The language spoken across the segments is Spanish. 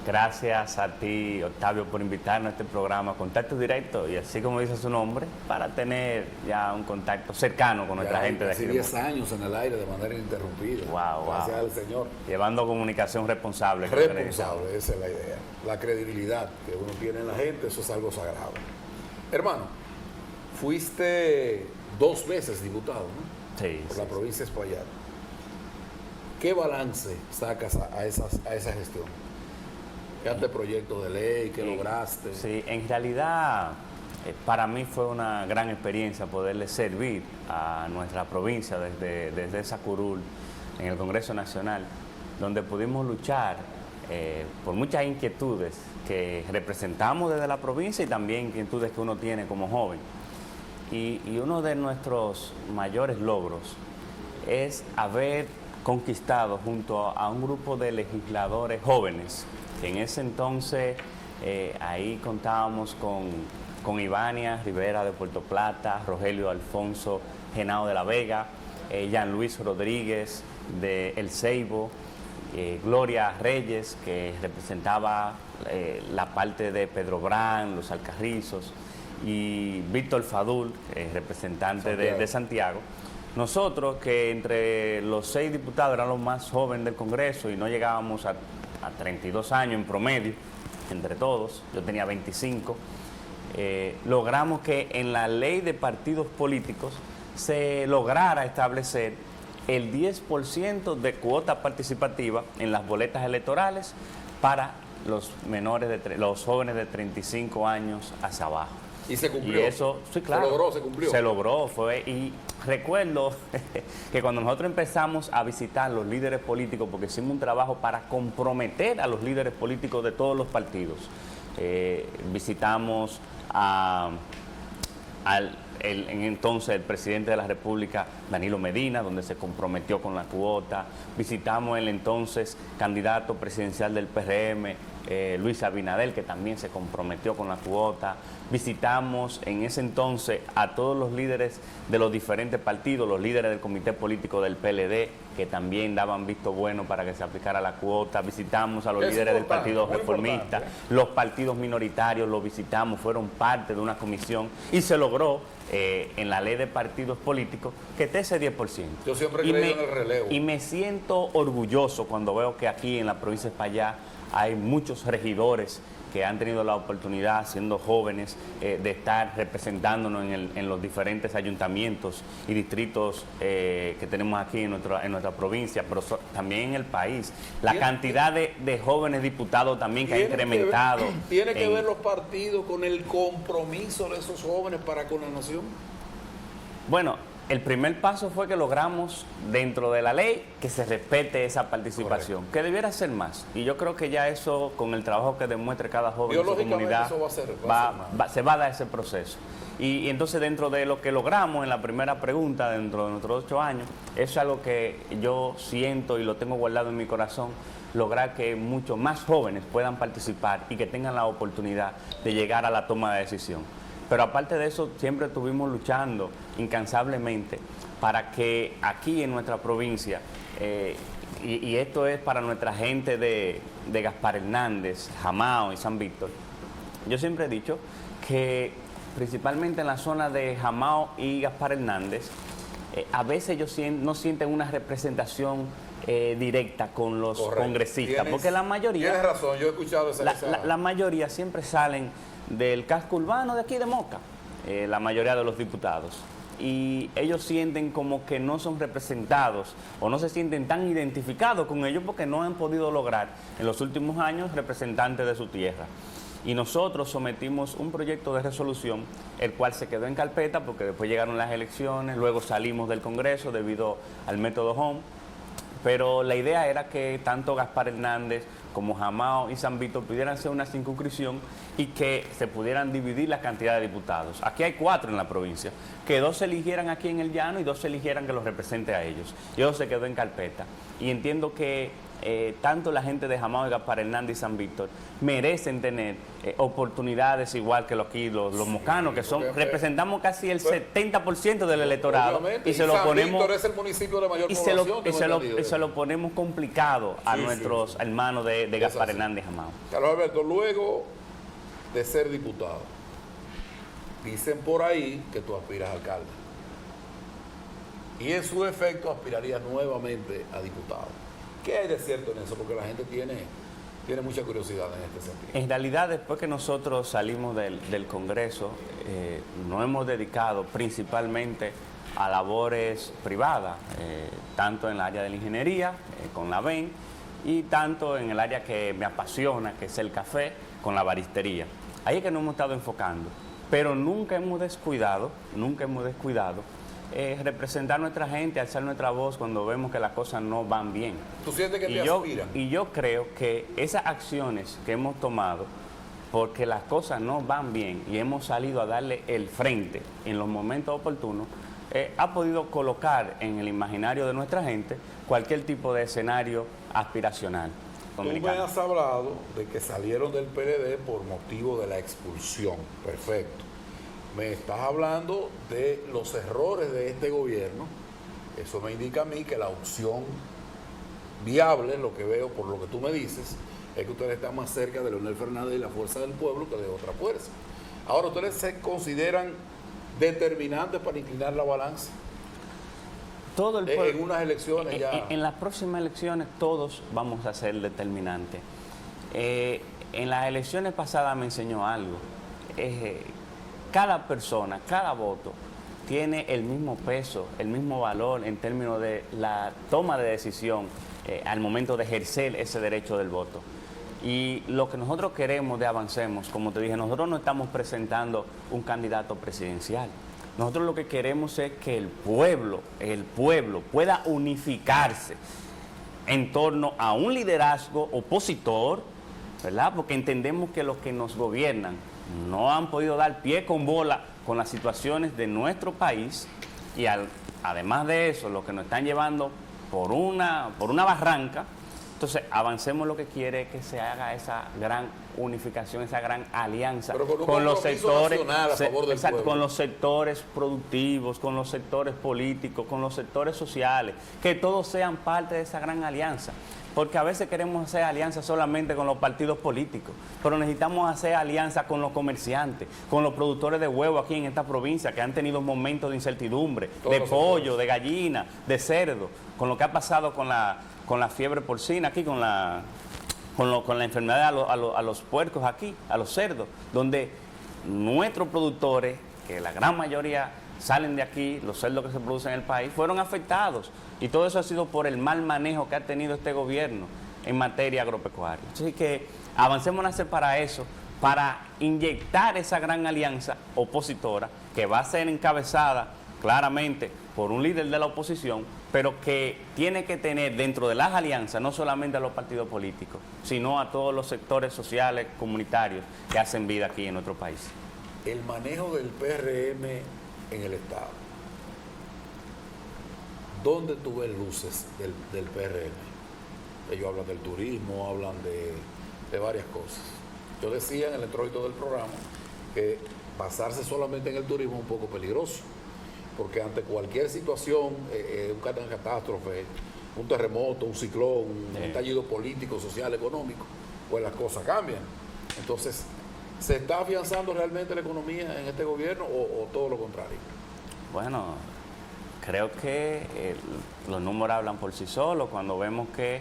Gracias a ti, Octavio, por invitarnos a este programa, contacto directo, y así como dice su nombre, para tener ya un contacto cercano con nuestra gente de aquí. Hace 10 años en el aire de manera ininterrumpida. Wow. Gracias al Señor. Llevando comunicación responsable. Responsable, esa es la idea. La credibilidad que uno tiene en la gente, eso es algo sagrado. Hermano, fuiste 2 veces diputado, ¿no? Sí. Por la provincia de Espaillat. ¿Qué balance sacas a esa gestión? ¿Qué anteproyecto de ley? ¿Qué lograste? Sí, en realidad para mí fue una gran experiencia poderle servir a nuestra provincia desde esa curul en el Congreso Nacional, donde pudimos luchar por muchas inquietudes que representamos desde la provincia y también inquietudes que uno tiene como joven. Y uno de nuestros mayores logros es haber conquistado junto a un grupo de legisladores jóvenes, que en ese entonces ahí contábamos con Ivania Rivera de Puerto Plata, Rogelio Alfonso Genao de la Vega, Jean Luis Rodríguez de El Ceibo, Gloria Reyes, que representaba la parte de Pedro Brán, Los Alcarrizos, y Víctor Fadul, representante de Santiago. Nosotros, que entre los 6 diputados eran los más jóvenes del Congreso y no llegábamos a 32 años en promedio, entre todos, yo tenía 25, logramos que en la ley de partidos políticos se lograra establecer el 10% de cuota participativa en las boletas electorales para los los jóvenes de 35 años hacia abajo. Y se cumplió. Y eso, sí, claro. Se logró, se cumplió. Se logró, y recuerdo que cuando nosotros empezamos a visitar los líderes políticos, porque hicimos un trabajo para comprometer a los líderes políticos de todos los partidos, visitamos en entonces el presidente de la República, Danilo Medina, donde se comprometió con la cuota. Visitamos el entonces candidato presidencial del PRM, Luis Abinader, que también se comprometió con la cuota. Visitamos en ese entonces a todos los líderes de los diferentes partidos, los líderes del comité político del PLD, que también daban visto bueno para que se aplicara la cuota. Visitamos a los líderes del Partido Reformista, los partidos minoritarios los visitamos, fueron parte de una comisión y se logró en la ley de partidos políticos que esté ese 10%. Yo siempre he creído en el relevo. Y me siento orgulloso cuando veo que aquí en la provincia de Espaillat hay muchos regidores que han tenido la oportunidad, siendo jóvenes, de estar representándonos en los diferentes ayuntamientos y distritos que tenemos aquí en nuestra provincia, pero también en el país. La cantidad de jóvenes diputados también que ha incrementado. ¿Tiene que ver los partidos con el compromiso de esos jóvenes para con la nación? Bueno, el primer paso fue que logramos dentro de la ley que se respete esa participación. Correcto. Que debiera ser más. Y yo creo que ya eso, con el trabajo que demuestre cada joven en su comunidad, se va a dar ese proceso. Y entonces dentro de lo que logramos en la primera pregunta, dentro de nuestros 8 años, eso es algo que yo siento y lo tengo guardado en mi corazón, lograr que muchos más jóvenes puedan participar y que tengan la oportunidad de llegar a la toma de decisión. Pero aparte de eso, siempre estuvimos luchando incansablemente para que aquí en nuestra provincia, y esto es para nuestra gente de Gaspar Hernández, Jamao y San Víctor, yo siempre he dicho que principalmente en la zona de Jamao y Gaspar Hernández, a veces ellos no sienten una representación directa con los congresistas, porque la mayoría... Tienes razón, yo he escuchado la mayoría siempre salen del casco urbano de aquí de Moca, la mayoría de los diputados. Y ellos sienten como que no son representados o no se sienten tan identificados con ellos porque no han podido lograr en los últimos años representantes de su tierra. Y nosotros sometimos un proyecto de resolución, el cual se quedó en carpeta porque después llegaron las elecciones, luego salimos del Congreso debido al método Home. Pero la idea era que tanto Gaspar Hernández como Jamao y San Víctor pudieran hacer una circunscripción y que se pudieran dividir la cantidad de diputados. Aquí hay 4 en la provincia, que 2 se eligieran aquí en el llano y 2 se eligieran que los represente a ellos. Y eso se quedó en carpeta. Y entiendo que tanto la gente de Jamao, Gaspar Hernández y San Víctor merecen tener oportunidades igual que los mocanos, que son representamos casi el 70% del electorado, y se lo San ponemos, Víctor es el municipio de mayor población, se lo ponemos complicado a nuestros hermanos de Gaspar Hernández y Jamao. Carlos Alberto, luego de ser diputado, dicen por ahí que tú aspiras a alcalde. Y en su efecto aspiraría nuevamente a diputado. ¿Qué hay de cierto en eso? Porque la gente tiene mucha curiosidad en este sentido. En realidad, después que nosotros salimos del Congreso, nos hemos dedicado principalmente a labores privadas, tanto en el área de la ingeniería, con la VEN, y tanto en el área que me apasiona, que es el café, con la baristería. Ahí es que nos hemos estado enfocando, pero nunca hemos descuidado representar a nuestra gente, alzar nuestra voz cuando vemos que las cosas no van bien. ¿Tú sientes que te aspiran? Y yo creo que esas acciones que hemos tomado, porque las cosas no van bien y hemos salido a darle el frente en los momentos oportunos, ha podido colocar en el imaginario de nuestra gente cualquier tipo de escenario aspiracional dominicano. Tú me has hablado de que salieron del PLD por motivo de la expulsión. Perfecto. Me estás hablando de los errores de este gobierno. Eso me indica a mí que la opción viable, lo que veo por lo que tú me dices, es que ustedes están más cerca de Leonel Fernández y la Fuerza del Pueblo que de otra fuerza. Ahora, ¿ustedes se consideran determinantes para inclinar la balanza? Todo el pueblo, en unas elecciones ya... En las próximas elecciones todos vamos a ser determinantes. En las elecciones pasadas me enseñó algo. Cada persona, cada voto tiene el mismo peso, el mismo valor en términos de la toma de decisión al momento de ejercer ese derecho del voto. Y lo que nosotros queremos de Avancemos, como te dije, nosotros no estamos presentando un candidato presidencial. Nosotros lo que queremos es que el pueblo pueda unificarse en torno a un liderazgo opositor, ¿verdad? Porque entendemos que los que nos gobiernan no han podido dar pie con bola con las situaciones de nuestro país y además de eso, los que nos están llevando por una barranca. Entonces, Avancemos lo que quiere es que se haga esa gran unificación, esa gran alianza con los sectores, con los sectores productivos, con los sectores políticos, con los sectores sociales, que todos sean parte de esa gran alianza. Porque a veces queremos hacer alianzas solamente con los partidos políticos, pero necesitamos hacer alianzas con los comerciantes, con los productores de huevo aquí en esta provincia, que han tenido momentos de incertidumbre, de pollo, de gallina, de cerdo, con lo que ha pasado con la fiebre porcina aquí, con la enfermedad a los puercos aquí, a los cerdos, donde nuestros productores, que la gran mayoría salen de aquí, los cerdos que se producen en el país, fueron afectados. Y todo eso ha sido por el mal manejo que ha tenido este gobierno en materia agropecuaria. Así que Avancemos nace para eso, para inyectar esa gran alianza opositora que va a ser encabezada claramente por un líder de la oposición, pero que tiene que tener dentro de las alianzas no solamente a los partidos políticos, sino a todos los sectores sociales, comunitarios que hacen vida aquí en nuestro país. El manejo del PRM en el Estado. ¿Dónde tú ves luces del PRM? Ellos hablan del turismo, hablan de varias cosas. Yo decía en el introito del programa que basarse solamente en el turismo es un poco peligroso, porque ante cualquier situación, una catástrofe, un terremoto, un ciclón, un estallido político, social, económico, pues las cosas cambian. Entonces, ¿se está afianzando realmente la economía en este gobierno o todo lo contrario? Bueno, creo que los números hablan por sí solos cuando vemos que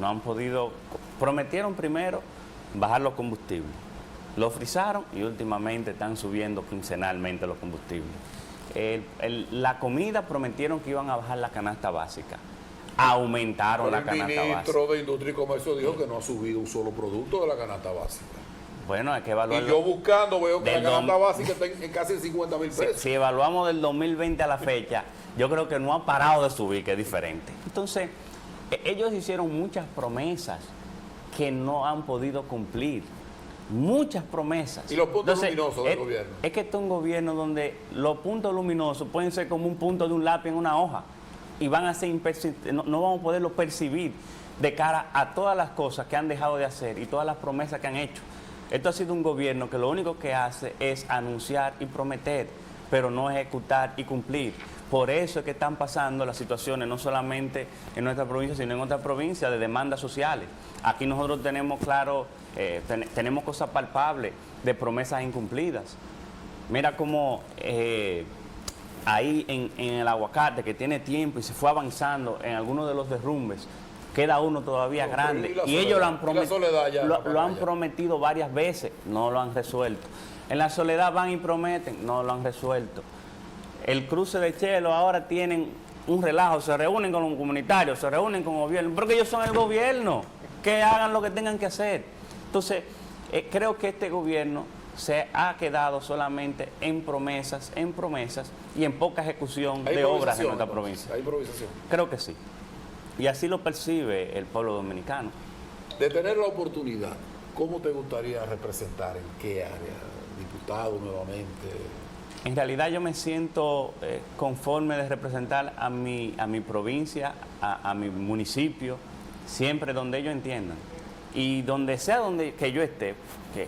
no han podido... Prometieron primero bajar los combustibles, lo frizaron y últimamente están subiendo quincenalmente los combustibles. La comida prometieron que iban a bajar la canasta básica, aumentaron la canasta básica. El ministro de Industria y Comercio dijo que no ha subido un solo producto de la canasta básica. Bueno, hay que evaluarlo. Y yo buscando veo que la canasta básica está en casi 50,000 pesos. Si evaluamos del 2020 a la fecha, yo creo que no ha parado de subir, que es diferente. Entonces, ellos hicieron muchas promesas que no han podido cumplir. Muchas promesas. ¿Y los puntos luminosos del gobierno? Es que este es un gobierno donde los puntos luminosos pueden ser como un punto de un lápiz en una hoja. y van a ser no vamos a poderlo percibir de cara a todas las cosas que han dejado de hacer y todas las promesas que han hecho. Esto ha sido un gobierno que lo único que hace es anunciar y prometer, pero no ejecutar y cumplir. Por eso es que están pasando las situaciones, no solamente en nuestra provincia, sino en otras provincias, de demandas sociales. Aquí nosotros tenemos, claro, tenemos cosas palpables de promesas incumplidas. Mira cómo ahí en el Aguacate, que tiene tiempo y se fue avanzando en algunos de los derrumbes, queda uno todavía grande. Y ellos lo han prometido varias veces, no lo han resuelto. En La Soledad van y prometen, no lo han resuelto. El cruce de Chelo ahora tienen un relajo, se reúnen con los comunitarios, se reúnen con el gobierno, porque ellos son el gobierno, que hagan lo que tengan que hacer. Entonces, creo que este gobierno se ha quedado solamente en promesas y en poca ejecución de obras en nuestra provincia. ¿Hay improvisación? Creo que sí. Y así lo percibe el pueblo dominicano. De tener la oportunidad, ¿cómo te gustaría representar? ¿En qué área? ¿Diputado nuevamente? En realidad yo me siento conforme de representar a mi provincia, a mi municipio, siempre donde ellos entiendan. Y donde sea que yo esté,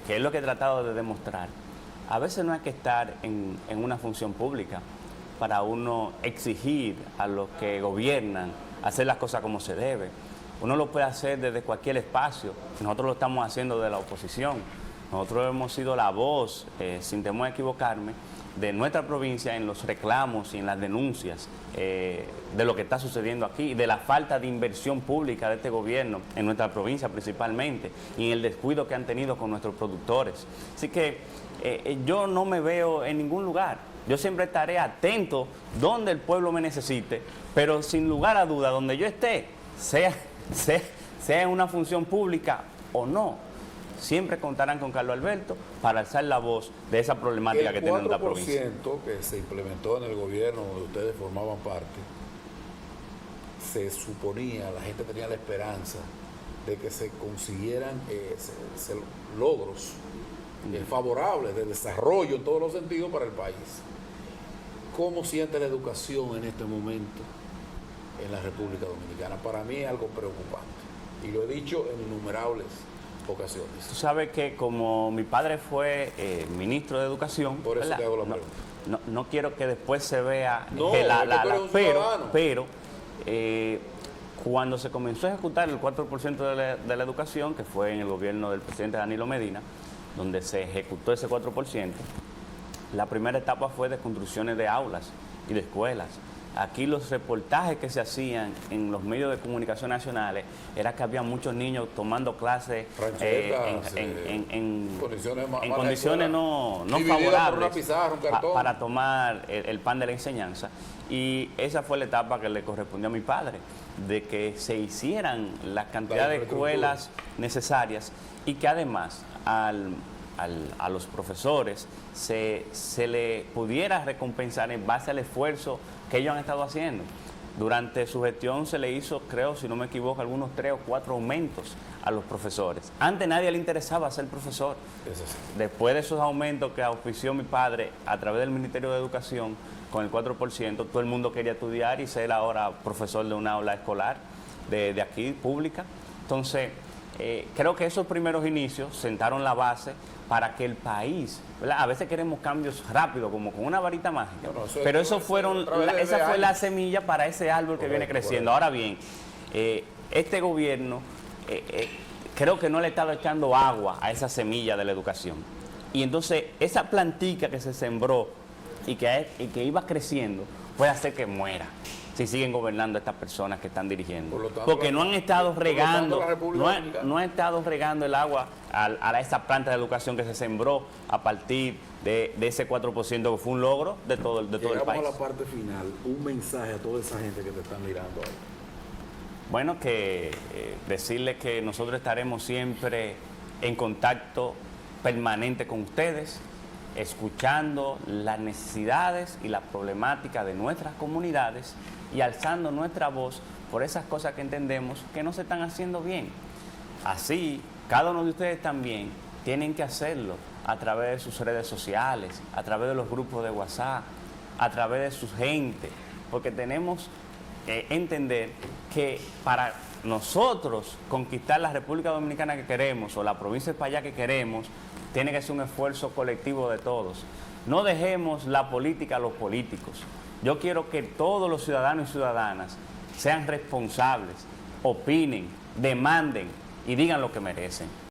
que es lo que he tratado de demostrar, a veces no hay que estar en una función pública para uno exigir a los que gobiernan hacer las cosas como se debe. Uno lo puede hacer desde cualquier espacio. Nosotros lo estamos haciendo de la oposición. Nosotros hemos sido la voz, sin temor a equivocarme, de nuestra provincia en los reclamos y en las denuncias de lo que está sucediendo aquí, de la falta de inversión pública de este gobierno en nuestra provincia principalmente, y en el descuido que han tenido con nuestros productores. Así que yo no me veo en ningún lugar. Yo siempre estaré atento donde el pueblo me necesite, pero sin lugar a duda, donde yo esté, sea en una función pública o no, siempre contarán con Carlos Alberto para alzar la voz de esa problemática que tiene nuestra provincia. El 4% que se implementó en el gobierno donde ustedes formaban parte, se suponía, la gente tenía la esperanza de que se consiguieran logros favorables de desarrollo en todos los sentidos para el país. ¿Cómo siente la educación en este momento en la República Dominicana? Para mí es algo preocupante y lo he dicho en innumerables ocasiones. Tú sabes que como mi padre fue ministro de Educación, por eso te hago la pregunta. No quiero que después se vea pero cuando se comenzó a ejecutar el 4% de la educación, que fue en el gobierno del presidente Danilo Medina, donde se ejecutó ese 4%, la primera etapa fue de construcciones de aulas y de escuelas. Aquí los reportajes que se hacían en los medios de comunicación nacionales era que había muchos niños tomando clases en condiciones no favorables para tomar el pan de la enseñanza. Y esa fue la etapa que le correspondió a mi padre, de que se hicieran la cantidad de escuelas necesarias y que además a los profesores se le pudiera recompensar en base al esfuerzo que ellos han estado haciendo. Durante su gestión se le hizo, creo, si no me equivoco, algunos 3 o 4 aumentos a los profesores. Antes nadie le interesaba ser profesor. Después de esos aumentos que auspició mi padre a través del Ministerio de Educación con el 4%, todo el mundo quería estudiar y ser ahora profesor de una aula escolar de aquí, pública. Entonces, creo que esos primeros inicios sentaron la base para que el país, ¿verdad? A veces queremos cambios rápidos, como con una varita mágica, pero esa fue la semilla para ese árbol que viene creciendo. Ahora bien, este gobierno creo que no le ha estado echando agua a esa semilla de la educación. Y entonces esa plantica que se sembró y que iba creciendo puede hacer que muera si siguen gobernando estas personas que están dirigiendo. Porque no han estado regando, no han estado regando el agua a esa planta de educación que se sembró a partir de ese 4% que fue un logro de todo el país. Llegamos a la parte final, un mensaje a toda esa gente que te está mirando ahí. Bueno, que decirles que nosotros estaremos siempre en contacto permanente con ustedes, escuchando las necesidades y las problemáticas de nuestras comunidades y alzando nuestra voz por esas cosas que entendemos que no se están haciendo bien. Así, cada uno de ustedes también tienen que hacerlo a través de sus redes sociales, a través de los grupos de WhatsApp, a través de su gente, porque tenemos entender que para nosotros conquistar la República Dominicana que queremos o la provincia de Espaillat que queremos, tiene que ser un esfuerzo colectivo de todos. No dejemos la política a los políticos. Yo quiero que todos los ciudadanos y ciudadanas sean responsables, opinen, demanden y digan lo que merecen.